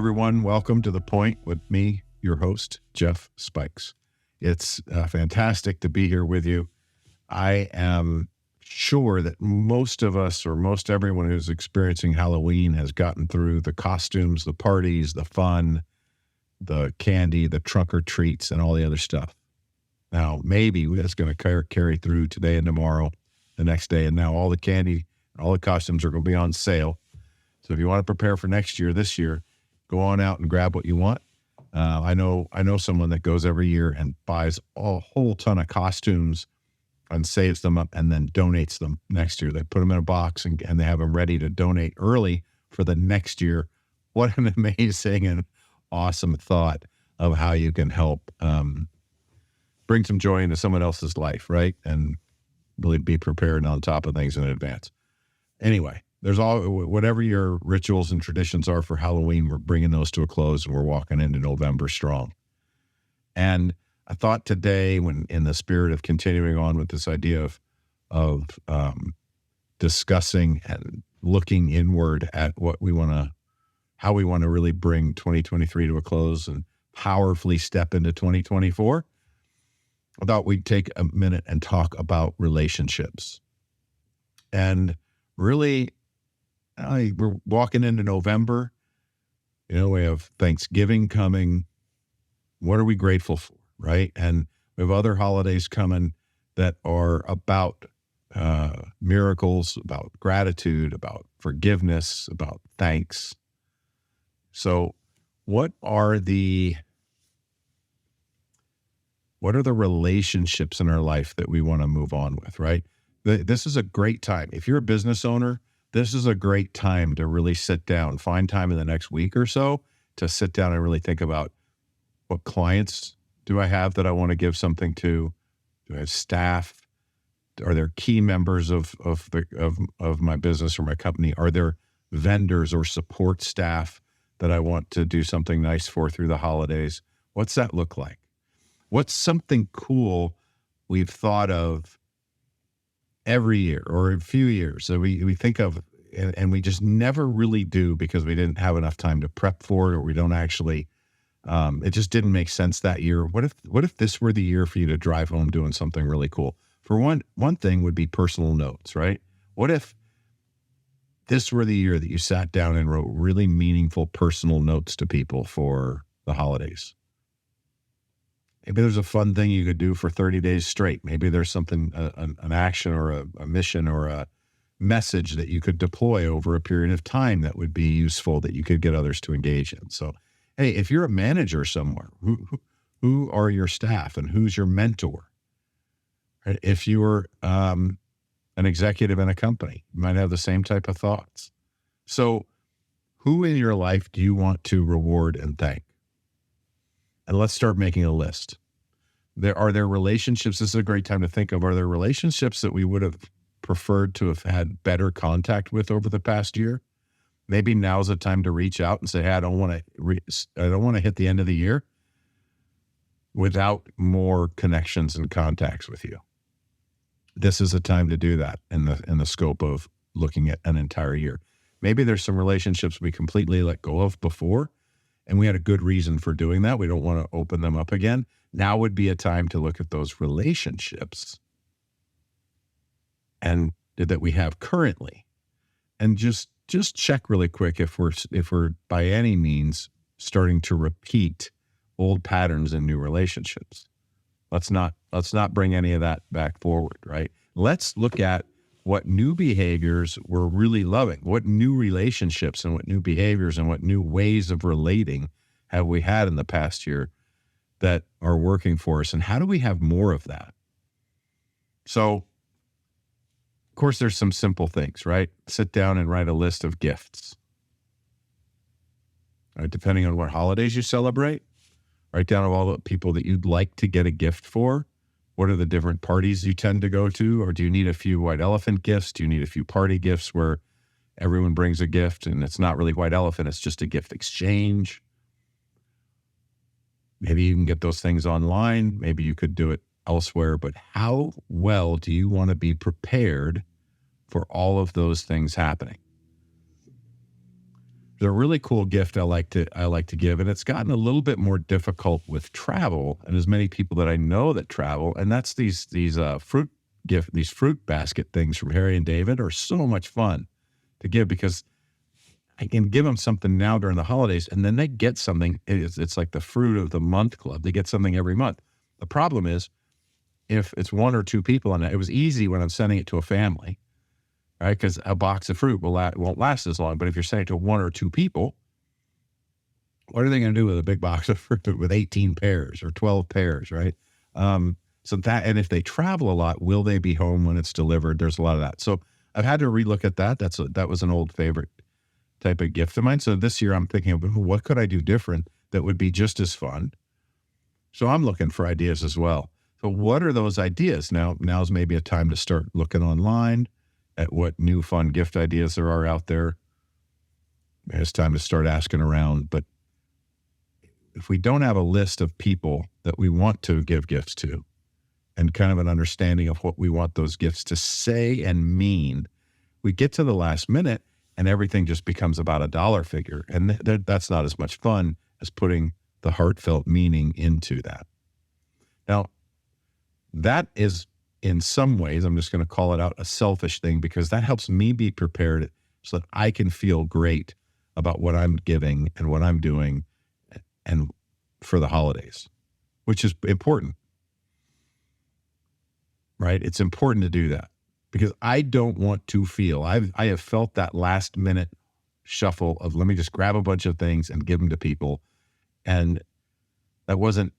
everyone. Welcome to The Point with me, your host, Jeff Spikes. It's fantastic to be here with you. I am sure that most of us, or most everyone who's experiencing Halloween, has gotten through the costumes, the parties, the fun, the candy, the trunk or treats, and all the other stuff. Now, maybe that's going to carry through today and tomorrow, the next day, and now all the candy, all the costumes are going to be on sale. So if you want to prepare for next year, this year, go on out and grab what you want. I know someone that goes every year and buys a whole ton of costumes and saves them up and then donates them next year. They put them in a box and they have them ready to donate early for the next year. What an amazing and awesome thought of how you can help bring some joy into someone else's life, right? And really be prepared on top of things in advance. Anyway, there's whatever your rituals and traditions are for Halloween, we're bringing those to a close and we're walking into November strong. And I thought today, when in the spirit of continuing on with this idea of discussing and looking inward at how we want to really bring 2023 to a close and powerfully step into 2024, I thought we'd take a minute and talk about relationships. And really, we're walking into November. We have Thanksgiving coming. What are we grateful for, right? And we have other holidays coming that are about miracles, about gratitude, about forgiveness, about thanks. So what are the relationships in our life that we want to move on with, right? This is a great time. If you're a business owner, this is a great time to really sit down, find time in the next week or so to sit down and really think about, what clients do I have that I want to give something to? Do I have staff? Are there key members of my business or my company? Are there vendors or support staff that I want to do something nice for through the holidays? What's that look like? What's something cool we've thought of every year or a few years that we think of and we just never really do because we didn't have enough time to prep for it, or we don't actually, it just didn't make sense that year. What if this were the year for you to drive home doing something really cool? For one thing would be personal notes, right? What if this were the year that you sat down and wrote really meaningful personal notes to people for the holidays? Maybe there's a fun thing you could do for 30 days straight. Maybe there's something, an action or a mission or a message that you could deploy over a period of time that would be useful, that you could get others to engage in. So, hey, if you're a manager somewhere, who are your staff and who's your mentor? Right? If you were an executive in a company, you might have the same type of thoughts. So who in your life do you want to reward and thank? And let's start making a list. Are there relationships? This is a great time to think of, are there relationships that we would have preferred to have had better contact with over the past year? Maybe now's the time to reach out and say, hey, I don't want to hit the end of the year without more connections and contacts with you. This is a time to do that in the scope of looking at an entire year. Maybe there's some relationships we completely let go of before, and we had a good reason for doing that. We don't want to open them up again. Now would be a time to look at those relationships and that we have currently, and just check really quick if we're by any means starting to repeat old patterns in new relationships. Let's not bring any of that back forward, right? Let's look at what new behaviors we're really loving, what new relationships and what new behaviors and what new ways of relating have we had in the past year that are working for us, and how do we have more of that? So, of course, there's some simple things, right? Sit down and write a list of gifts. Right, depending on what holidays you celebrate, write down all the people that you'd like to get a gift for. What are the different parties you tend to go to? Or do you need a few white elephant gifts? Do you need a few party gifts where everyone brings a gift and it's not really white elephant, it's just a gift exchange? Maybe you can get those things online. Maybe you could do it elsewhere. But how well do you want to be prepared for all of those things happening? There's a really cool gift I like to give, and it's gotten a little bit more difficult with travel, and as many people that I know that travel, and that's these fruit basket things from Harry and David are so much fun to give because I can give them something now during the holidays, and then they get something. It's like the fruit of the month club. They get something every month. The problem is if it's one or two people, and it was easy when I'm sending it to a family, right? Because a box of fruit won't last as long. But if you're sending it to one or two people, what are they going to do with a big box of fruit with 18 pairs or 12 pairs, right? And if they travel a lot, will they be home when it's delivered? There's a lot of that. So I've had to relook at that. That was an old favorite type of gift of mine. So this year I'm thinking of what could I do different that would be just as fun? So I'm looking for ideas as well. So what are those ideas? Now's maybe a time to start looking online at what new fun gift ideas there are out there. It's time to start asking around. But if we don't have a list of people that we want to give gifts to and kind of an understanding of what we want those gifts to say and mean, we get to the last minute and everything just becomes about a dollar figure. And that's not as much fun as putting the heartfelt meaning into that. Now, that is, in some ways, I'm just going to call it out, a selfish thing, because that helps me be prepared so that I can feel great about what I'm giving and what I'm doing and for the holidays, which is important, right? It's important to do that because I don't want to feel, I have felt that last minute shuffle of let me just grab a bunch of things and give them to people. And that wasn't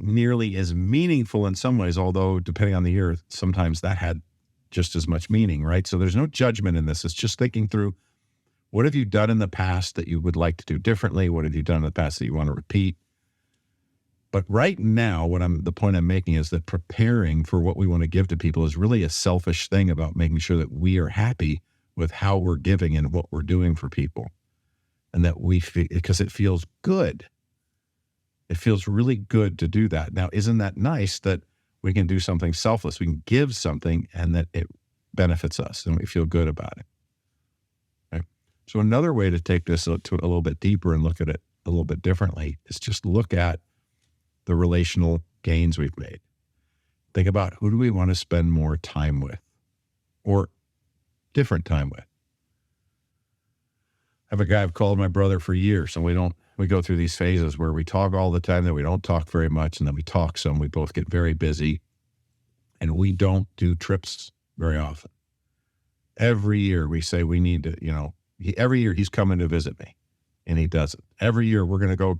nearly as meaningful in some ways, although depending on the year, sometimes that had just as much meaning, right? So there's no judgment in this. It's just thinking through, what have you done in the past that you would like to do differently? What have you done in the past that you want to repeat? But right now, the point I'm making is that preparing for what we want to give to people is really a selfish thing about making sure that we are happy with how we're giving and what we're doing for people. And that because it feels good. It feels really good to do that. Now, isn't that nice that we can do something selfless? We can give something and that it benefits us and we feel good about it. Right? So another way to take this to a little bit deeper and look at it a little bit differently is just look at the relational gains we've made. Think about, who do we want to spend more time with or different time with? I have a guy I've called my brother for years, and we go through these phases where we talk all the time, then we don't talk very much, and then we talk some. We both get very busy, and we don't do trips very often. Every year we say we need to, every year he's coming to visit me, and he doesn't. Every year we're going to go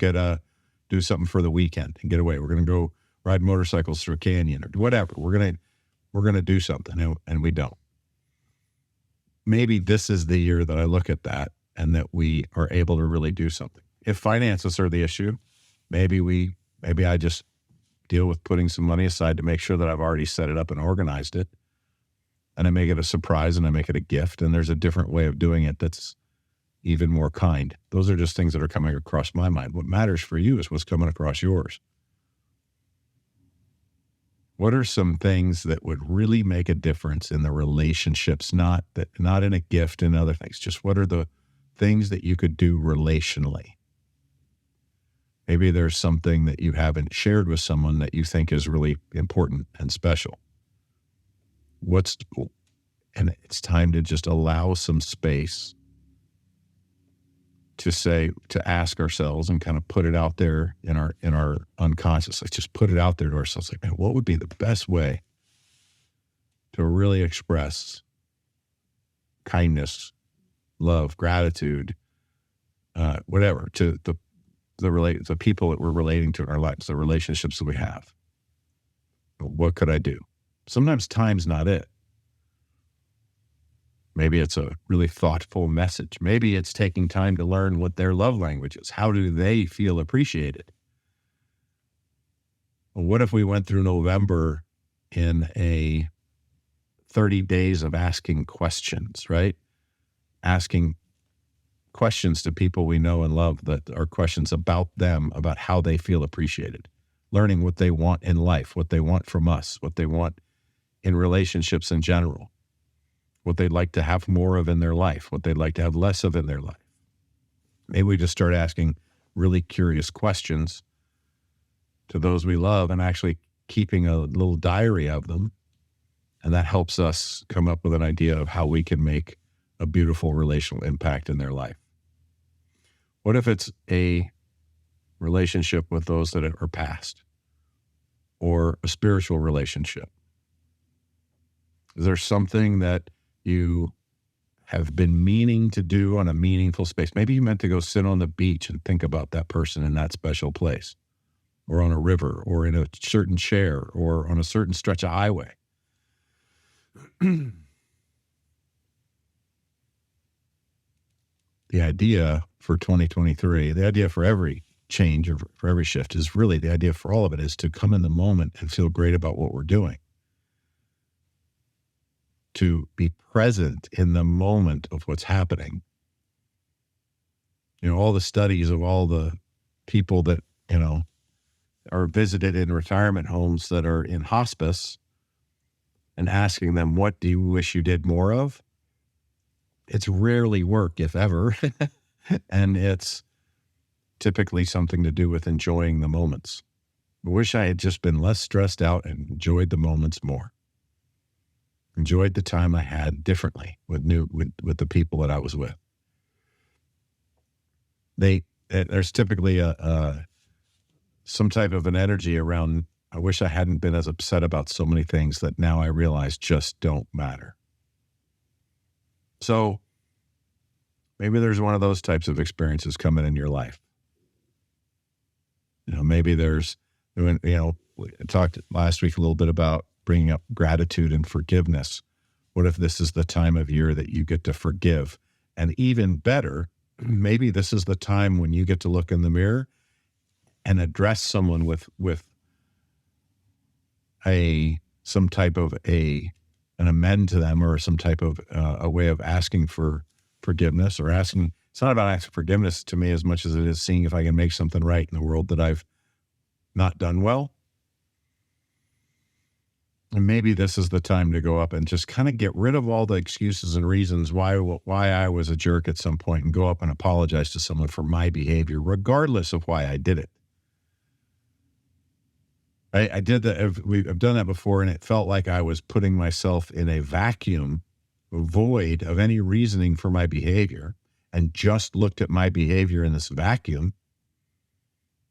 do something for the weekend and get away. We're going to go ride motorcycles through a canyon or whatever. We're going to do something, and we don't. Maybe this is the year that I look at that and that we are able to really do something. If finances are the issue, maybe I just deal with putting some money aside to make sure that I've already set it up and organized it. And I make it a surprise and I make it a gift. And there's a different way of doing it that's even more kind. Those are just things that are coming across my mind. What matters for you is what's coming across yours. What are some things that would really make a difference in the relationships, not in a gift and other things? Just what are the things that you could do relationally? Maybe there's something that you haven't shared with someone that you think is really important and special. And it's time to just allow some space to ask ourselves and kind of put it out there in our unconscious. Like, just put it out there to ourselves. Like, man, what would be the best way to really express kindness, love, gratitude, whatever, to the people that we're relating to in our lives, the relationships that we have? What could I do? Sometimes time's not it. Maybe it's a really thoughtful message. Maybe it's taking time to learn what their love language is. How do they feel appreciated? Well, what if we went through November in a 30 days of asking questions, right? Asking questions to people we know and love that are questions about them, about how they feel appreciated. Learning what they want in life, what they want from us, what they want in relationships in general, what they'd like to have more of in their life, what they'd like to have less of in their life. Maybe we just start asking really curious questions to those we love and actually keeping a little diary of them. And that helps us come up with an idea of how we can make a beautiful relational impact in their life. What if it's a relationship with those that are past, or a spiritual relationship? Is there something that you have been meaning to do on a meaningful space? Maybe you meant to go sit on the beach and think about that person in that special place, or on a river, or in a certain chair, or on a certain stretch of highway. The idea for 2023, the idea for every change or for every shift is really, the idea for all of it is to come in the moment and feel great about what we're doing. To be present in the moment of what's happening. All the studies of all the people that, are visited in retirement homes that are in hospice, and asking them, what do you wish you did more of? It's rarely work, if ever. And it's typically something to do with enjoying the moments. I wish I had just been less stressed out and enjoyed the moments more. Enjoyed the time I had differently with the people that I was with. There's typically some type of an energy around, I wish I hadn't been as upset about so many things that now I realize just don't matter. So maybe there's one of those types of experiences coming in your life. Maybe there's, we talked last week a little bit about bringing up gratitude and forgiveness. What if this is the time of year that you get to forgive? And even better, maybe this is the time when you get to look in the mirror and address someone with some type of an amend to them, or some type of a way of asking for forgiveness, or asking. It's not about asking forgiveness to me as much as it is seeing if I can make something right in the world that I've not done well. And maybe this is the time to go up and just kind of get rid of all the excuses and reasons why I was a jerk at some point, and go up and apologize to someone for my behavior, regardless of why I did it. I did that. I've done that before, and it felt like I was putting myself in a vacuum, void of any reasoning for my behavior, and just looked at my behavior in this vacuum.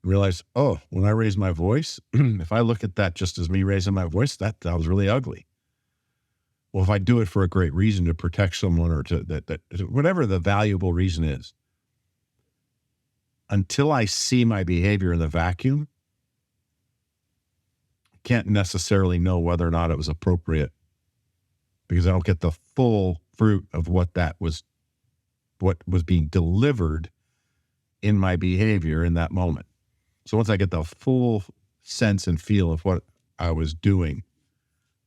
Realized, when I raise my voice, if I look at that just as me raising my voice, that was really ugly. Well, if I do it for a great reason, to protect someone, or to whatever the valuable reason is, until I see my behavior in the vacuum, I can't necessarily know whether or not it was appropriate, because I don't get the full fruit of what was being delivered in my behavior in that moment. So once I get the full sense and feel of what I was doing,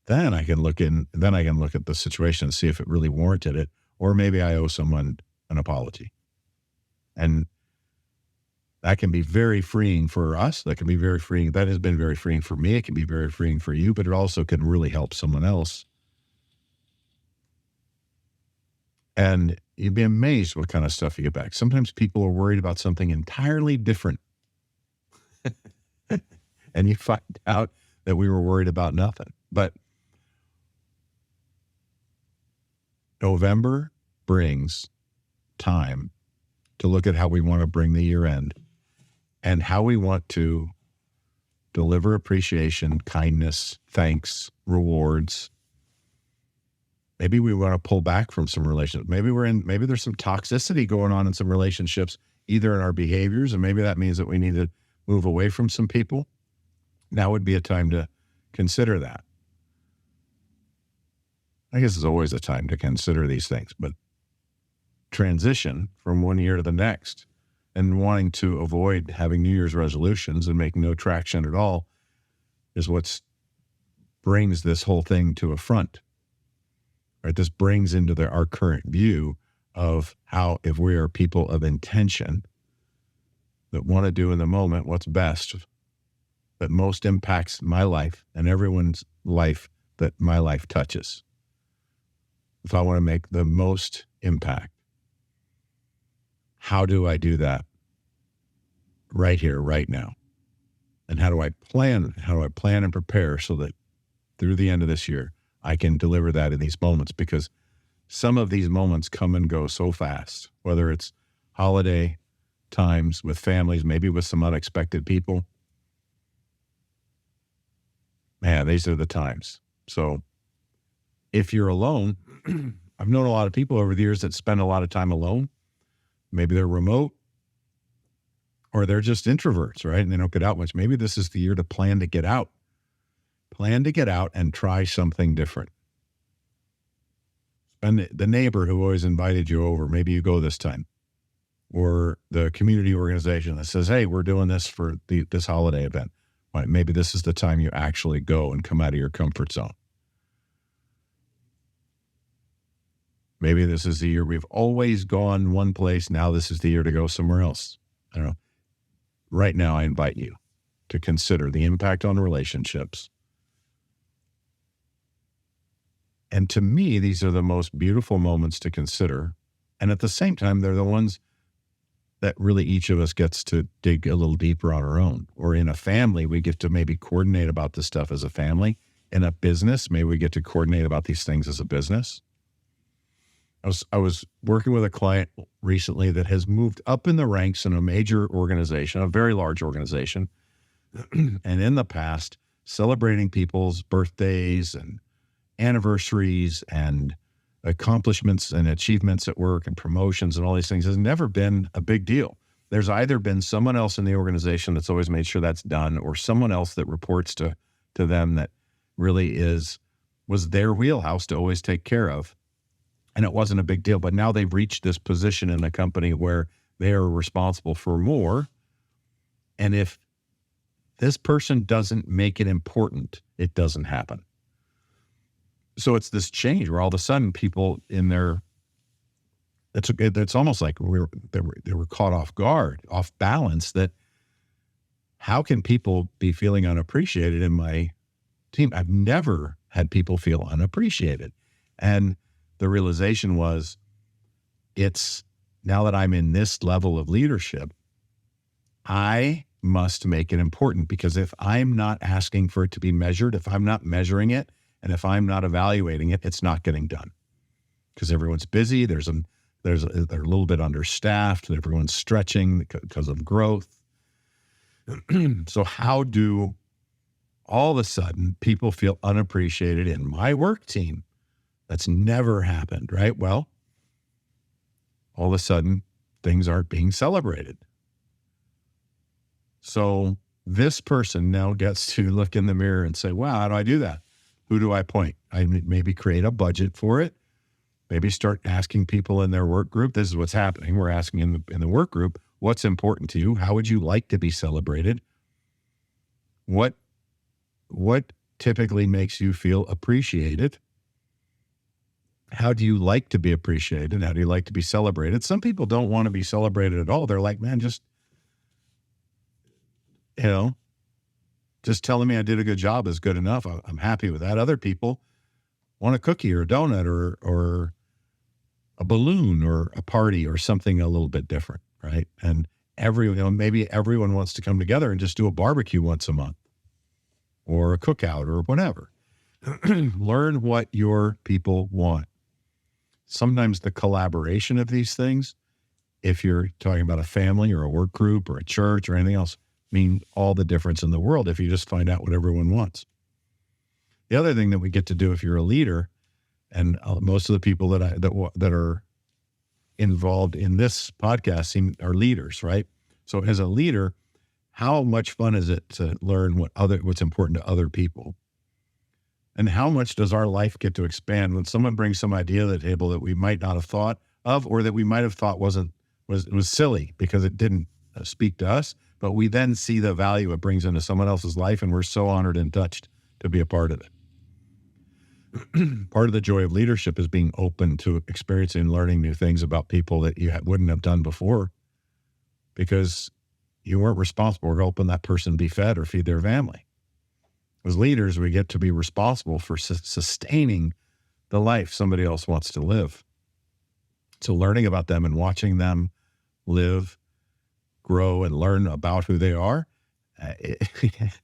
then I can look at the situation and see if it really warranted it, or maybe I owe someone an apology. And that can be very freeing for us. That can be very freeing. That has been very freeing for me. It can be very freeing for you, but it also can really help someone else. And you'd be amazed what kind of stuff you get back. Sometimes people are worried about something entirely different. And you find out that we were worried about nothing. But November brings time to look at how we want to bring the year end, and how we want to deliver appreciation, kindness, thanks, rewards. Maybe we want to pull back from some relationships. Maybe there's some toxicity going on in some relationships, either in our behaviors, and maybe that means that we need to move away from some people. Now would be a time to consider that. I guess it's always a time to consider these things, but transition from one year to the next, and wanting to avoid having New Year's resolutions and making no traction at all, is what brings this whole thing to a front. Right? This brings into our current view of how, if we are people of intention that want to do in the moment what's best, that most impacts my life and everyone's life that my life touches. If I want to make the most impact, how do I do that right here, right now? And how do I plan and prepare so that through the end of this year, I can deliver that in these moments? Because some of these moments come and go so fast, whether it's holiday times with families, maybe with some unexpected people. Man, these are the times. So if you're alone, I've known a lot of people over the years that spend a lot of time alone. Maybe they're remote or they're just introverts, right? And they don't get out much. Maybe this is the year to plan to get out. Plan to get out and try something different. And the neighbor who always invited you over, maybe you go this time. Or the community organization that says, hey, we're doing this for this holiday event. Right, maybe this is the time you actually go and come out of your comfort zone. Maybe this is the year we've always gone one place. Now this is the year to go somewhere else. I don't know. Right now, I invite you to consider the impact on relationships. And to me, these are the most beautiful moments to consider. And at the same time, they're the ones that really each of us gets to dig a little deeper on our own. Or in a family, we get to maybe coordinate about this stuff as a family. In a business, maybe we get to coordinate about these things as a business. I was working with a client recently that has moved up in the ranks in a major organization, a very large organization. And in the past, celebrating people's birthdays and anniversaries and accomplishments and achievements at work and promotions and all these things has never been a big deal. There's either been someone else in the organization that's always made sure that's done, or someone else that reports to them that really was their wheelhouse to always take care of. And it wasn't a big deal, but now they've reached this position in the company where they are responsible for more. And if this person doesn't make it important, it doesn't happen. So it's this change where all of a sudden people in their, it's almost like they were caught off guard, off balance, that how can people be feeling unappreciated in my team? I've never had people feel unappreciated. And the realization was, it's now that I'm in this level of leadership, I must make it important, because if I'm not asking for it to be measured, if I'm not measuring it, and if I'm not evaluating it, it's not getting done, because everyone's busy. They're a little bit understaffed. Everyone's stretching because of growth. So how do all of a sudden people feel unappreciated in my work team? That's never happened, right? Well, all of a sudden things aren't being celebrated. So this person now gets to look in the mirror and say, wow, how do I do that? Who do I appoint? I maybe create a budget for it. Maybe start asking people in their work group. This is what's happening. We're asking in the work group, what's important to you? How would you like to be celebrated? What typically makes you feel appreciated? How do you like to be appreciated? How do you like to be celebrated? Some people don't want to be celebrated at all. They're like, man, just telling me I did a good job is good enough. I'm happy with that. Other people want a cookie or a donut or a balloon or a party or something a little bit different, right? And maybe everyone wants to come together and just do a barbecue once a month or a cookout or whatever. Learn what your people want. Sometimes the collaboration of these things, if you're talking about a family or a work group or a church or anything else, mean all the difference in the world if you just find out what everyone wants. The other thing that we get to do if you're a leader, and most of the people that are involved in this podcast are leaders, right? So as a leader, how much fun is it to learn what's important to other people? And how much does our life get to expand when someone brings some idea to the table that we might not have thought of, or that we might have thought was silly because it didn't speak to us, but we then see the value it brings into someone else's life, and we're so honored and touched to be a part of it. Part of the joy of leadership is being open to experiencing and learning new things about people that you wouldn't have done before, because you weren't responsible for helping that person be fed or feed their family. As leaders, we get to be responsible for sustaining the life somebody else wants to live. So learning about them and watching them live, grow, and learn about who they are, it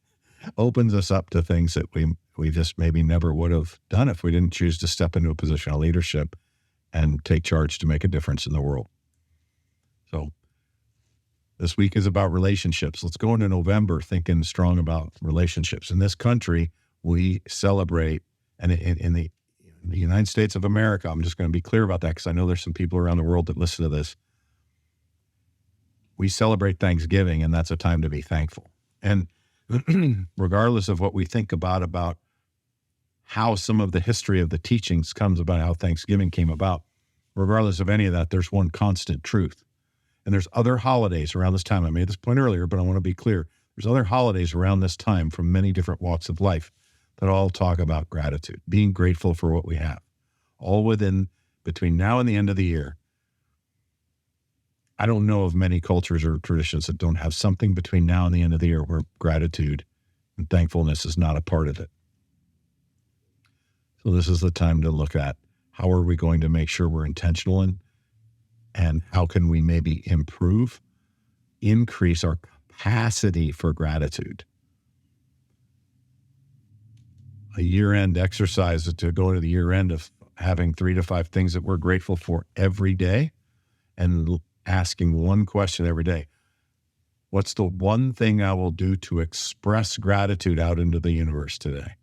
opens us up to things that we just maybe never would have done if we didn't choose to step into a position of leadership and take charge to make a difference in the world. So this week is about relationships. Let's go into November thinking strong about relationships. In this country, we celebrate, and in the United States of America, I'm just going to be clear about that because I know there's some people around the world that listen to this. We celebrate Thanksgiving, and that's a time to be thankful. And regardless of what we think about how some of the history of the teachings comes about, how Thanksgiving came about, regardless of any of that, there's one constant truth. And there's other holidays around this time. I made this point earlier, but I want to be clear. There's other holidays around this time from many different walks of life that all talk about gratitude, being grateful for what we have, all within between now and the end of the year. I don't know of many cultures or traditions that don't have something between now and the end of the year where gratitude and thankfulness is not a part of it. So this is the time to look at how are we going to make sure we're intentional in, and how can we maybe increase our capacity for gratitude. A year-end exercise to go into the year-end of having 3 to 5 things that we're grateful for every day and asking one question every day. What's the one thing I will do to express gratitude out into the universe today?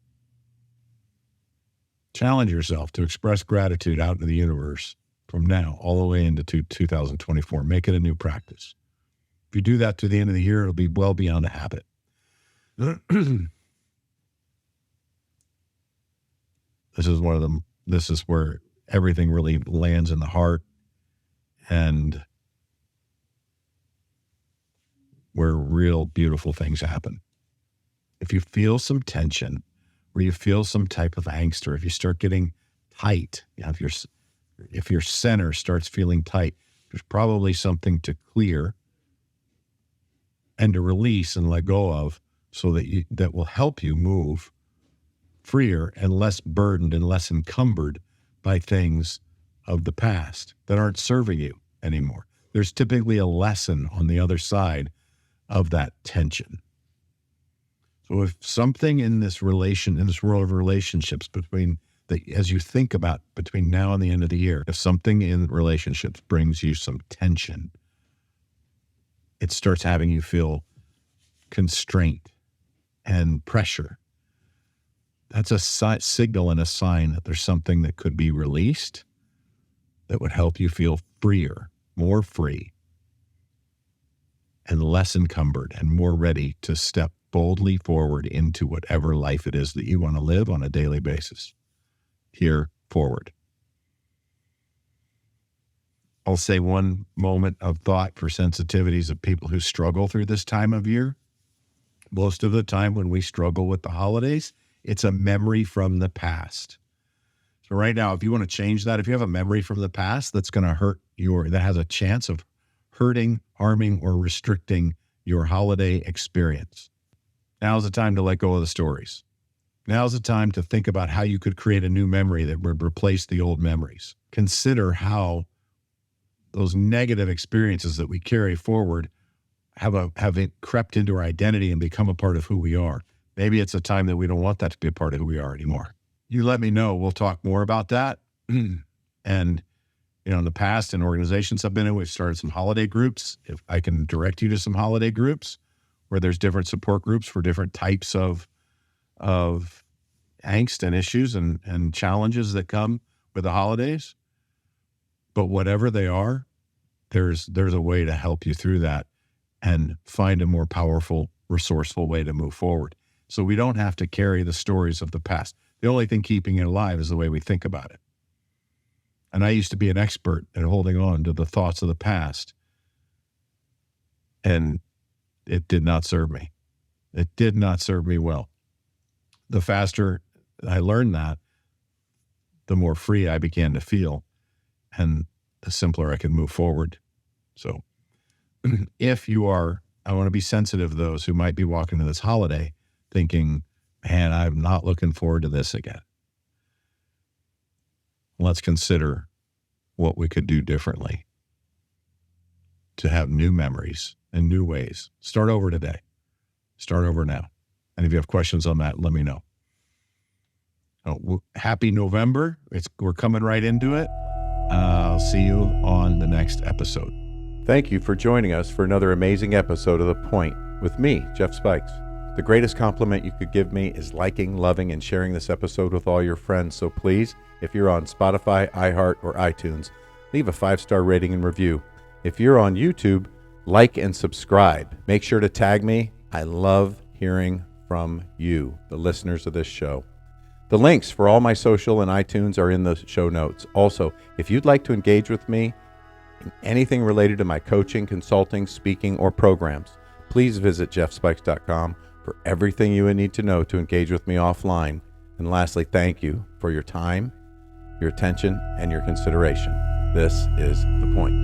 Challenge yourself to express gratitude out into the universe from now all the way into 2024. Make it a new practice. If you do that to the end of the year, it'll be well beyond a habit. This is where everything really lands in the heart and where real beautiful things happen. If you feel some tension, or you feel some type of angst, or if you start getting tight, if your center starts feeling tight, there's probably something to clear and to release and let go of, so that will help you move freer and less burdened and less encumbered by things of the past that aren't serving you anymore. There's typically a lesson on the other side of that tension. So if something in this world of relationships as you think about between now and the end of the year, if something in relationships brings you some tension, it starts having you feel constraint and pressure. That's a signal and a sign that there's something that could be released that would help you feel freer, more free, and less encumbered and more ready to step boldly forward into whatever life it is that you want to live on a daily basis. Here, forward. I'll say one moment of thought for sensitivities of people who struggle through this time of year. Most of the time when we struggle with the holidays, it's a memory from the past. So right now, if you want to change that, if you have a memory from the past that's going to that has a chance of hurting, harming, or restricting your holiday experience, now's the time to let go of the stories. Now's the time to think about how you could create a new memory that would replace the old memories. Consider how those negative experiences that we carry forward have it crept into our identity and become a part of who we are. Maybe it's a time that we don't want that to be a part of who we are anymore. You let me know. We'll talk more about that. And, in the past in organizations I've been in, we've started some holiday groups. If I can direct you to some holiday groups where there's different support groups for different types of angst and issues and challenges that come with the holidays. But whatever they are, there's a way to help you through that and find a more powerful, resourceful way to move forward. So we don't have to carry the stories of the past. The only thing keeping it alive is the way we think about it. And I used to be an expert at holding on to the thoughts of the past. And it did not serve me. It did not serve me well. The faster I learned that, the more free I began to feel, and the simpler I could move forward. So I want to be sensitive to those who might be walking into this holiday thinking, man, I'm not looking forward to this again. Let's consider what we could do differently. to have new memories and new ways. Start over today. Start over now. And if you have questions on that, let me know. Happy November. We're coming right into it. I'll see you on the next episode. Thank you for joining us for another amazing episode of The Point with me, Jeff Spikes. The greatest compliment you could give me is liking, loving, and sharing this episode with all your friends. So please, if you're on Spotify, iHeart, or iTunes, leave a 5-star rating and review. If you're on YouTube, like and subscribe. Make sure to tag me. I love hearing from you, the listeners of this show. The links for all my social and iTunes are in the show notes. Also, if you'd like to engage with me in anything related to my coaching, consulting, speaking, or programs, please visit jeffspikes.com for everything you would need to know to engage with me offline. And lastly, thank you for your time, your attention, and your consideration. This is The Point.